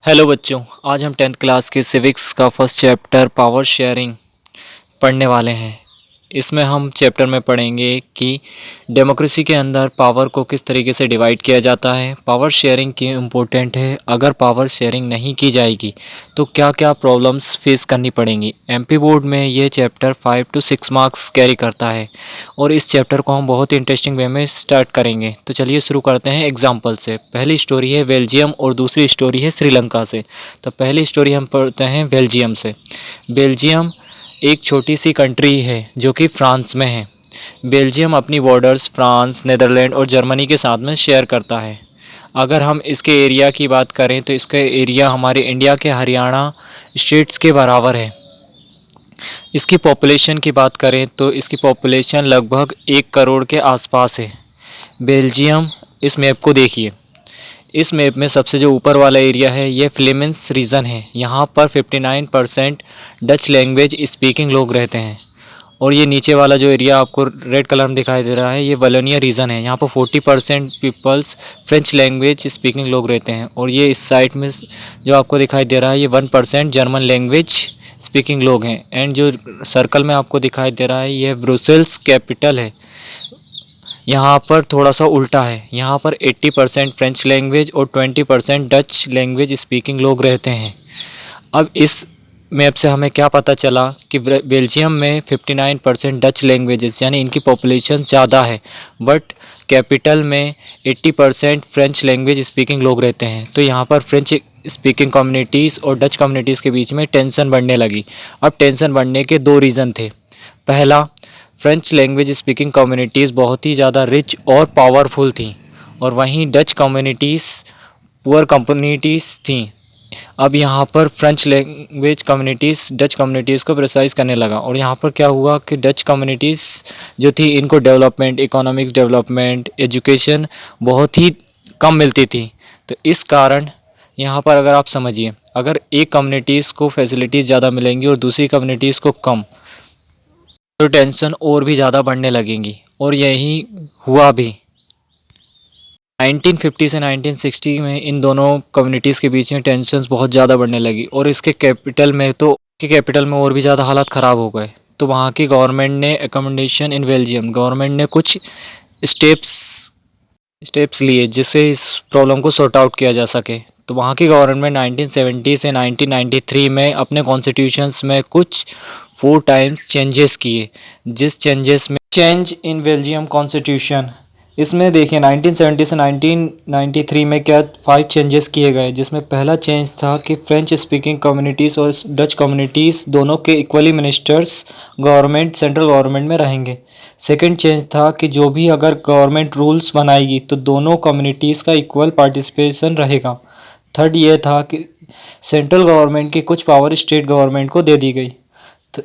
Hello बच्चों, आज हम 10th क्लास के सिविक्स का फर्स्ट चैप्टर पावर शेयरिंग पढ़ने वाले हैं। इसमें हम चैप्टर में पढ़ेंगे कि डेमोक्रेसी के अंदर पावर को किस तरीके से डिवाइड किया जाता है, पावर शेयरिंग क्यों इम्पोर्टेंट है, अगर पावर शेयरिंग नहीं की जाएगी तो क्या क्या प्रॉब्लम्स फेस करनी पड़ेंगी। एमपी बोर्ड में ये चैप्टर 5 to 6 मार्क्स कैरी करता है और इस चैप्टर को हम बहुत ही इंटरेस्टिंग वे में स्टार्ट करेंगे। तो चलिए शुरू करते हैं एग्जाम्पल से। पहली स्टोरी है बेल्जियम और दूसरी स्टोरी है श्रीलंका से। तो पहली स्टोरी हम पढ़ते हैं बेल्जियम से। बेल्जियम एक छोटी सी कंट्री है जो कि फ्रांस में है। बेल्जियम अपनी बॉर्डर्स फ्रांस, नीदरलैंड और जर्मनी के साथ में शेयर करता है। अगर हम इसके एरिया की बात करें तो इसका एरिया हमारे इंडिया के हरियाणा स्टेट्स के बराबर है। इसकी पॉपुलेशन की बात करें तो इसकी पॉपुलेशन लगभग 1 करोड़ के आसपास है। बेल्जियम, इस मैप को देखिए। इस मैप में सबसे जो ऊपर वाला एरिया है ये फ्लेमेंस रीजन है। यहाँ पर 59% डच लैंग्वेज स्पीकिंग लोग रहते हैं। और ये नीचे वाला जो एरिया आपको रेड कलर में दिखाई दे रहा है ये वलोनिया रीजन है। यहाँ पर 40% पीपल्स फ्रेंच लैंग्वेज स्पीकिंग लोग रहते हैं। और ये इस साइड में जो आपको दिखाई दे रहा है ये 1% जर्मन लैंग्वेज स्पीकिंग लोग हैं। एंड जो सर्कल में आपको दिखाई दे रहा है ये ब्रुसेल्स कैपिटल है। यहाँ पर थोड़ा सा उल्टा है, यहाँ पर 80% फ्रेंच लैंग्वेज और 20% डच लैंग्वेज स्पीकिंग लोग रहते हैं। अब इस मैप से हमें क्या पता चला कि बेल्जियम में 59% डच लैंग्वेजेस यानी इनकी पॉपुलेशन ज़्यादा है, बट कैपिटल में 80% फ्रेंच लैंग्वेज स्पीकिंग लोग रहते हैं। तो यहाँ पर फ्रेंच स्पीकिंग कम्युनिटीज़ और डच कम्युनिटीज़ के बीच में टेंशन बढ़ने लगी। अब टेंशन बढ़ने के दो रीज़न थे। पहला, फ्रेंच लैंग्वेज स्पीकिंग कम्युनिटीज़ बहुत ही ज़्यादा रिच और पावरफुल थी और वहीं डच कम्युनिटीज़ पुअर कम्युनिटीज़ थी। अब यहाँ पर French language communities Dutch communities को प्रेसाइज करने लगा और यहाँ पर क्या हुआ कि डच कम्युनिटीज़ जो थी इनको डेवलपमेंट, इकोनॉमिक्स डेवलपमेंट, एजुकेशन बहुत ही कम मिलती थी। तो इस कारण यहाँ पर अगर आप समझिए, अगर एक कम्युनिटीज़ को फैसिलिटीज़ ज़्यादा मिलेंगी और दूसरी कम्युनिटीज़ को कम, तो टेंशन और भी ज़्यादा बढ़ने लगेंगी। और यही हुआ भी। 1950 से 1960 में इन दोनों कम्युनिटीज़ के बीच में टेंशन्स बहुत ज़्यादा बढ़ने लगी और इसके कैपिटल में और भी ज़्यादा हालात ख़राब हो गए। तो वहाँ की गवर्नमेंट ने अकोमोडेशन इन बेल्जियम, गवर्नमेंट ने कुछ स्टेप्स लिए जिससे इस प्रॉब्लम को सॉर्ट आउट किया जा सके। तो वहाँ की गवर्नमेंट 1970 से 1993 में अपने कॉन्स्टिट्यूशंस में कुछ 4 टाइम्स चेंजेस किए। जिस चेंजेस में चेंज इन बेल्जियम कॉन्स्टिट्यूशन, इसमें देखिए 1970 से 1993 में क्या 5 चेंजेस किए गए। जिसमें पहला चेंज था कि फ्रेंच स्पीकिंग कम्युनिटीज़ और डच कम्युनिटीज़ दोनों के equally ministers government, central government में रहेंगे। सेकंड चेंज था कि जो भी अगर गवर्नमेंट रूल्स बनाएगी तो दोनों कम्युनिटीज़ का इक्वल पार्टिसिपेशन रहेगा। थर्ड ये था कि सेंट्रल गवर्नमेंट की कुछ पावर स्टेट गवर्नमेंट को दे दी गई।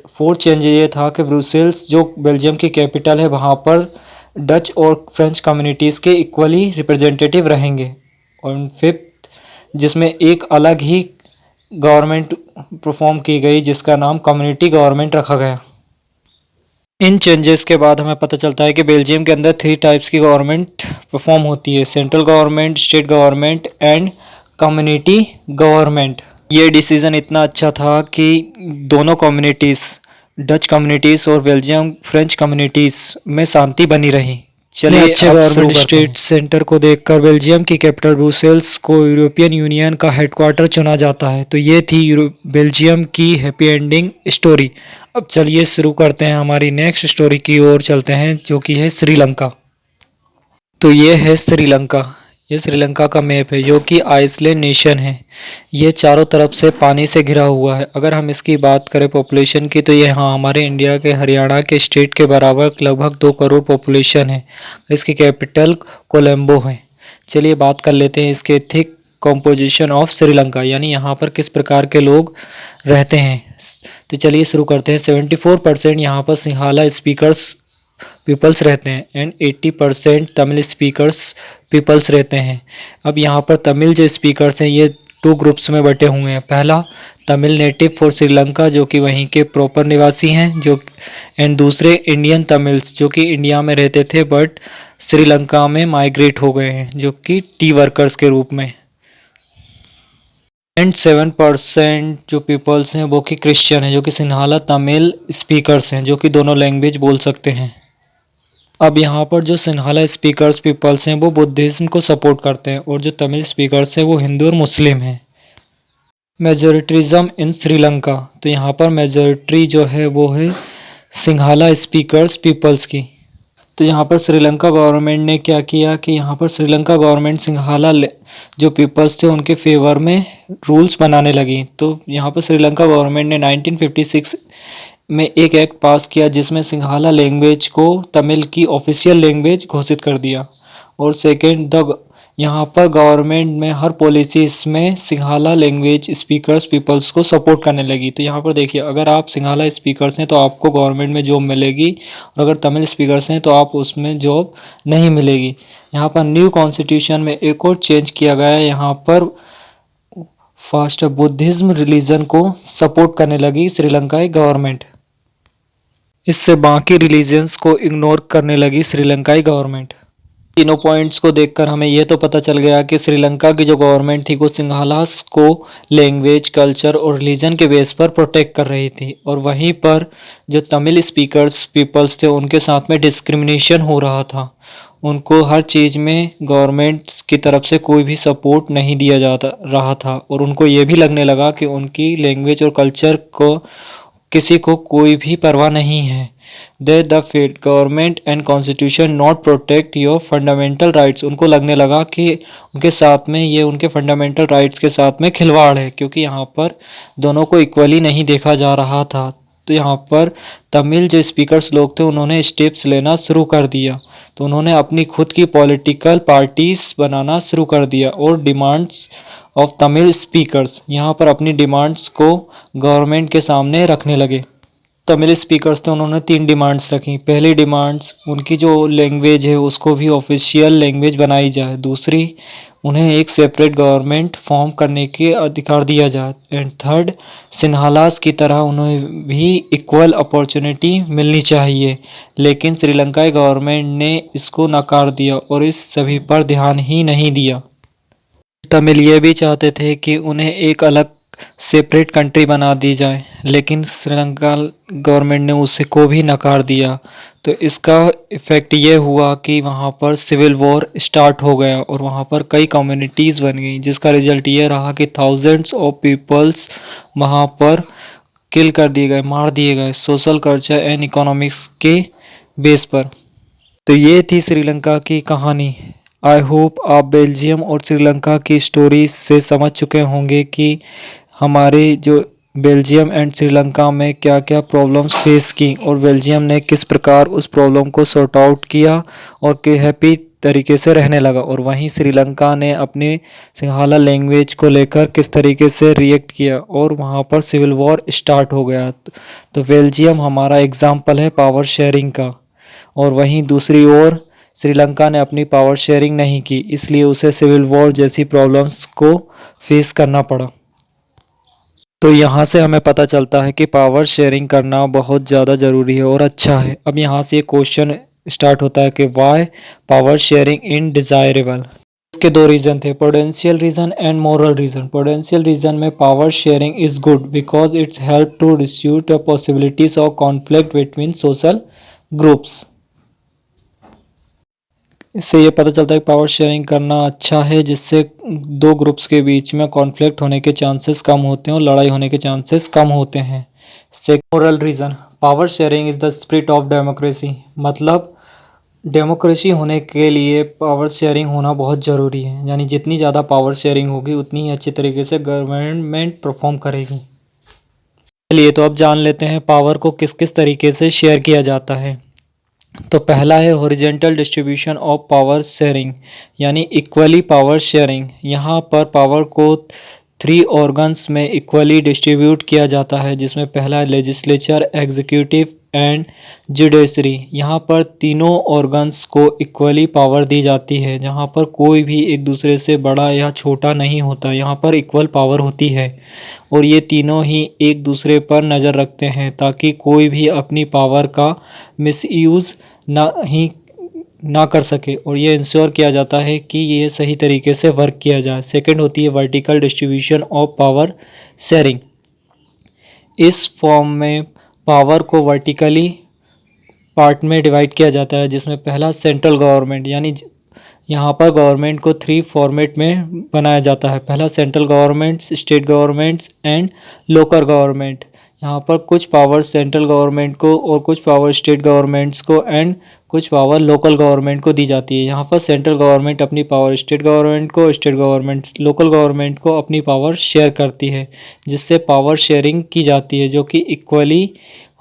फोर्थ चेंज ये था कि ब्रुसेल्स जो बेल्जियम की कैपिटल है वहाँ पर डच और फ्रेंच कम्युनिटीज़ के इक्वली रिप्रेजेंटेटिव रहेंगे। और फिफ्थ, जिसमें एक अलग ही गवर्नमेंट परफॉर्म की गई जिसका नाम कम्युनिटी गवर्नमेंट रखा गया। इन चेंजेस के बाद हमें पता चलता है कि बेल्जियम के अंदर 3 टाइप्स की गवर्नमेंट परफॉर्म होती है, central government, state government and community government. ये डिसीज़न इतना अच्छा था कि दोनों कम्युनिटीज़, डच कम्युनिटीज़ और बेल्जियम फ्रेंच कम्युनिटीज़ में शांति बनी रही। चलिए अच्छे गवर्नमेंट स्टेट सेंटर को देखकर बेल्जियम की कैपिटल ब्रुसेल्स को यूरोपियन यूनियन का हेडक्वार्टर चुना जाता है। तो ये थी बेल्जियम की हैप्पी एंडिंग स्टोरी। अब चलिए शुरू करते हैं, हमारी नेक्स्ट स्टोरी की ओर चलते हैं जो कि है श्रीलंका। तो ये है श्रीलंका। ये श्रीलंका का मैप है जो कि आइसलैंड नेशन है। ये चारों तरफ से पानी से घिरा हुआ है। अगर हम इसकी बात करें पॉपुलेशन की तो ये हमारे इंडिया के हरियाणा के स्टेट के बराबर लगभग 2 करोड़ पॉपुलेशन है। इसकी कैपिटल कोलंबो है। चलिए बात कर लेते हैं इसके थिक कॉम्पोजिशन ऑफ श्रीलंका, यानी यहाँ पर किस प्रकार के लोग रहते हैं। तो चलिए शुरू करते हैं। 74% यहाँ पर सिंहाला स्पीकर्स पीपल्स रहते हैं एंड 80% तमिल स्पीकर्स पीपल्स रहते हैं। अब यहाँ पर तमिल जो स्पीकर्स हैं ये 2 ग्रुप्स में बटे हुए हैं। पहला तमिल नेटिव फॉर श्रीलंका जो कि वहीं के प्रॉपर निवासी हैं जो, एंड दूसरे इंडियन तमिल्स जो कि इंडिया में रहते थे बट श्रीलंका में माइग्रेट हो गए हैं जो कि टी वर्कर्स के रूप में। एंड 7% जो पीपल्स हैं वो कि क्रिश्चियन हैं, जो कि सिन्हाला तमिल स्पीकर्स हैं, जो कि दोनों लैंग्वेज बोल सकते हैं। अब यहाँ पर जो सिन्हाला स्पीकर्स पीपल्स हैं वो बुद्धिज़्म को सपोर्ट करते हैं, और जो तमिल स्पीकर्स हैं वो हिंदू और मुस्लिम हैं। मेजोरिटिज्म इन श्रीलंका, तो यहाँ पर मेजोरिटी जो है वो है सिंघाला स्पीकर्स पीपल्स की। तो यहाँ पर श्रीलंका गवर्नमेंट ने क्या किया कि यहाँ पर श्रीलंका गवर्नमेंट सिंघाला जो पीपल्स थे उनके फेवर में रूल्स बनाने लगी। तो यहाँ पर श्रीलंका गवर्नमेंट ने 1956 में एक एक्ट पास किया जिसमें सिंघाला लैंग्वेज को तमिल की ऑफिशियल लैंग्वेज घोषित कर दिया। और सेकेंड, द यहाँ पर गवर्नमेंट में हर पॉलिसी इसमें सिंघाला लैंग्वेज स्पीकर्स पीपल्स को सपोर्ट करने लगी। तो यहाँ पर देखिए, अगर आप सिंघाला स्पीकर्स हैं तो आपको गवर्नमेंट में जॉब मिलेगी, और अगर तमिल स्पीकर्स हैं तो आप उसमें जॉब नहीं मिलेगी। यहाँ पर न्यू कॉन्स्टिट्यूशन में एक और चेंज किया गया है। यहाँ पर फर्स्ट बुद्धिज्म रिलीजन को सपोर्ट करने लगी श्रीलंकाई गवर्नमेंट। इससे बाकी रिलीजन्स को इग्नोर करने लगी श्रीलंकाई गवर्नमेंट। तीनों पॉइंट्स को देखकर हमें यह तो पता चल गया कि श्रीलंका की जो गवर्नमेंट थी वो सिंघालास को लैंग्वेज, कल्चर और रिलीजन के बेस पर प्रोटेक्ट कर रही थी, और वहीं पर जो तमिल स्पीकर्स पीपल्स थे उनके साथ में डिस्क्रिमिनेशन हो रहा था। उनको हर चीज़ में गवर्नमेंट की तरफ से कोई भी सपोर्ट नहीं दिया जाता रहा था, और उनको ये भी लगने लगा कि उनकी लैंग्वेज और कल्चर को किसी को कोई भी परवाह नहीं है। That the government and constitution not protect your fundamental rights. उनको लगने लगा कि उनके साथ में ये उनके फंडामेंटल राइट्स के साथ में खिलवाड़ है, क्योंकि यहाँ पर दोनों को इक्वली नहीं देखा जा रहा था। तो यहाँ पर तमिल जो स्पीकर्स लोग थे उन्होंने स्टेप्स लेना शुरू कर दिया। तो उन्होंने अपनी खुद की पॉलिटिकल पार्टीज बनाना शुरू कर दिया, और डिमांड्स ऑफ तमिल स्पीकर्स, यहाँ पर अपनी डिमांड्स को गवर्नमेंट के सामने रखने लगे। तमिल स्पीकर्स थे उन्होंने 3 डिमांड्स रखी। पहली डिमांड्स, उनकी जो लैंग्वेज है उसको भी ऑफिशियल लैंग्वेज बनाई जाए। दूसरी, उन्हें एक सेपरेट गवर्नमेंट फॉर्म करने के अधिकार दिया जाए। एंड थर्ड, सिन्हालास की तरह उन्हें भी इक्वल अपॉर्चुनिटी मिलनी चाहिए। लेकिन श्रीलंकाई गवर्नमेंट ने इसको नकार दिया और इस सभी पर ध्यान ही नहीं दिया। तमिल ये भी चाहते थे कि उन्हें एक अलग सेपरेट कंट्री बना दी जाए, लेकिन श्रीलंका गवर्नमेंट ने उसे को भी नकार दिया। तो इसका इफ़ेक्ट ये हुआ कि वहाँ पर सिविल वॉर स्टार्ट हो गया, और वहाँ पर कई कम्युनिटीज़ बन गई, जिसका रिजल्ट ये रहा कि थाउजेंड्स ऑफ पीपल्स वहाँ पर किल कर दिए गए, मार दिए गए, सोशल, कल्चर एंड इकोनॉमिक्स के बेस पर। तो ये थी श्रीलंका की कहानी। आई होप आप बेल्जियम और श्रीलंका की स्टोरी से समझ चुके होंगे कि हमारे जो बेल्जियम एंड श्रीलंका में क्या क्या प्रॉब्लम्स फेस की, और बेल्जियम ने किस प्रकार उस प्रॉब्लम को सॉर्ट आउट किया और कि हैप्पी तरीके से रहने लगा, और वहीं श्रीलंका ने अपनी सिंघाला लैंग्वेज को लेकर किस तरीके से रिएक्ट किया और वहाँ पर सिविल वॉर स्टार्ट हो गया। तो बेल्जियम हमारा एग्जाम्पल है पावर शेयरिंग का, और वहीं दूसरी ओर श्रीलंका ने अपनी पावर शेयरिंग नहीं की, इसलिए उसे सिविल वॉर जैसी प्रॉब्लम्स को फेस करना पड़ा। तो यहाँ से हमें पता चलता है कि पावर शेयरिंग करना बहुत ज़्यादा ज़रूरी है और अच्छा है। अब यहाँ से ये क्वेश्चन स्टार्ट होता है कि वाई पावर शेयरिंग इनडिज़ायरेबल। इसके 2 रीज़न थे, potential reason and moral reason. Potential reason में power sharing is good because it's help to reduce the possibilities of conflict between social groups. इससे ये पता चलता है कि पावर शेयरिंग करना अच्छा है, जिससे 2 ग्रुप्स के बीच में कॉन्फ्लिक्ट होने के चांसेस कम होते हैं और लड़ाई होने के चांसेस कम होते हैं। Moral reason, power sharing is the spirit of democracy. मतलब डेमोक्रेसी होने के लिए पावर शेयरिंग होना बहुत ज़रूरी है, यानी जितनी ज़्यादा पावर शेयरिंग होगी उतनी ही अच्छी तरीके से गवर्नमेंट परफॉर्म करेगी। चलिए तो अब जान लेते हैं पावर को किस किस तरीके से शेयर किया जाता है। तो पहला है horizontal distribution of power sharing, यानी इक्वली पावर शेयरिंग। यहाँ पर पावर को 3 ऑर्गन्स में इक्वली डिस्ट्रीब्यूट किया जाता है, जिसमें पहला है लेजिस्लेचर, एग्जीक्यूटिव एंड जुडिशरी। यहाँ पर तीनों ऑर्गन्स को इक्वली पावर दी जाती है, जहाँ पर कोई भी एक दूसरे से बड़ा या छोटा नहीं होता, यहाँ पर इक्वल पावर होती है। और ये तीनों ही एक दूसरे पर नज़र रखते हैं ताकि कोई भी अपनी पावर का मिसयूज़ ना कर सके और ये इंश्योर किया जाता है कि ये सही तरीके से वर्क किया जाए। सेकंड होती है vertical distribution of power sharing. इस फॉर्म में पावर को वर्टिकली पार्ट में डिवाइड किया जाता है, जिसमें पहला सेंट्रल गवर्नमेंट, यानी यहाँ पर गवर्नमेंट को 3 फॉर्मेट में बनाया जाता है। पहला central governments, state governments and local government. यहाँ पर कुछ पावर सेंट्रल गवर्नमेंट को और कुछ पावर स्टेट गवर्नमेंट्स को एंड कुछ पावर लोकल गवर्नमेंट को दी जाती है। यहाँ पर सेंट्रल गवर्नमेंट अपनी पावर स्टेट गवर्नमेंट को, स्टेट गवर्नमेंट लोकल गवर्नमेंट को अपनी पावर शेयर करती है, जिससे पावर शेयरिंग की जाती है, जो कि इक्वली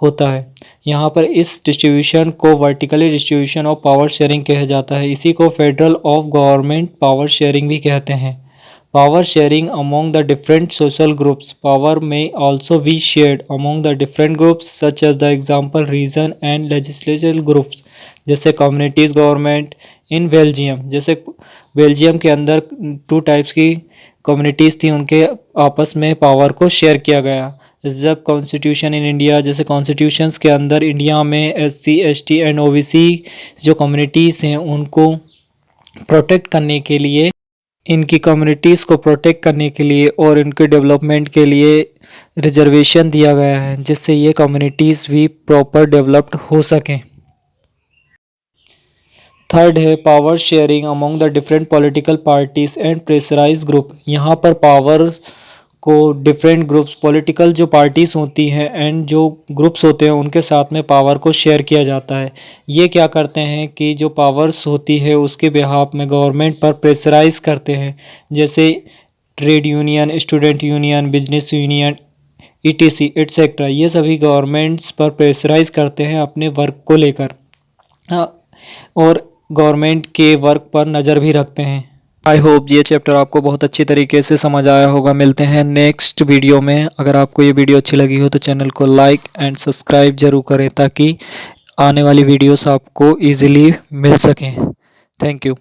होता है। यहाँ पर इस डिस्ट्रीब्यूशन को vertically distribution of power sharing कहा जाता है। इसी को federal of government power sharing भी कहते हैं। Power sharing among the different social groups. Power में also be shared among the different groups such as the example region and legislative groups, जैसे कम्युनिटीज गवर्नमेंट इन बेल्जियम। जैसे Belgium के अंदर 2 types की communities थी, उनके आपस में पावर को शेयर किया गया। जब कॉन्स्टिट्यूशन इन इंडिया, जैसे कॉन्स्टिट्यूशंस के अंदर इंडिया में SC ST एंड OBC जो कम्युनिटीज़ हैं उनको प्रोटेक्ट करने के लिए, इनकी कम्युनिटीज़ को प्रोटेक्ट करने के लिए और इनके डेवलपमेंट के लिए रिजर्वेशन दिया गया है, जिससे ये कम्युनिटीज़ भी प्रॉपर डेवलप्ड हो सकें। थर्ड है power sharing among the different political parties and pressurise group. यहाँ पर पावर को डिफरेंट ग्रुप्स, पॉलिटिकल जो पार्टीज होती हैं एंड जो ग्रुप्स होते हैं उनके साथ में पावर को शेयर किया जाता है। ये क्या करते हैं कि जो पावर्स होती है उसके बिहाफ में गवर्नमेंट पर प्रेशराइज करते हैं, जैसे trade union, student union, business union, ETC etcetera. ये सभी गवर्नमेंट्स पर प्रेशराइज करते हैं अपने वर्क को लेकर, और गवर्नमेंट के वर्क पर नज़र भी रखते हैं। आई होप ये चैप्टर आपको बहुत अच्छी तरीके से समझ आया होगा। मिलते हैं नेक्स्ट वीडियो में। अगर आपको ये वीडियो अच्छी लगी हो तो चैनल को लाइक एंड सब्सक्राइब जरूर करें, ताकि आने वाली वीडियोस आपको ईजिली मिल सकें। Thank you.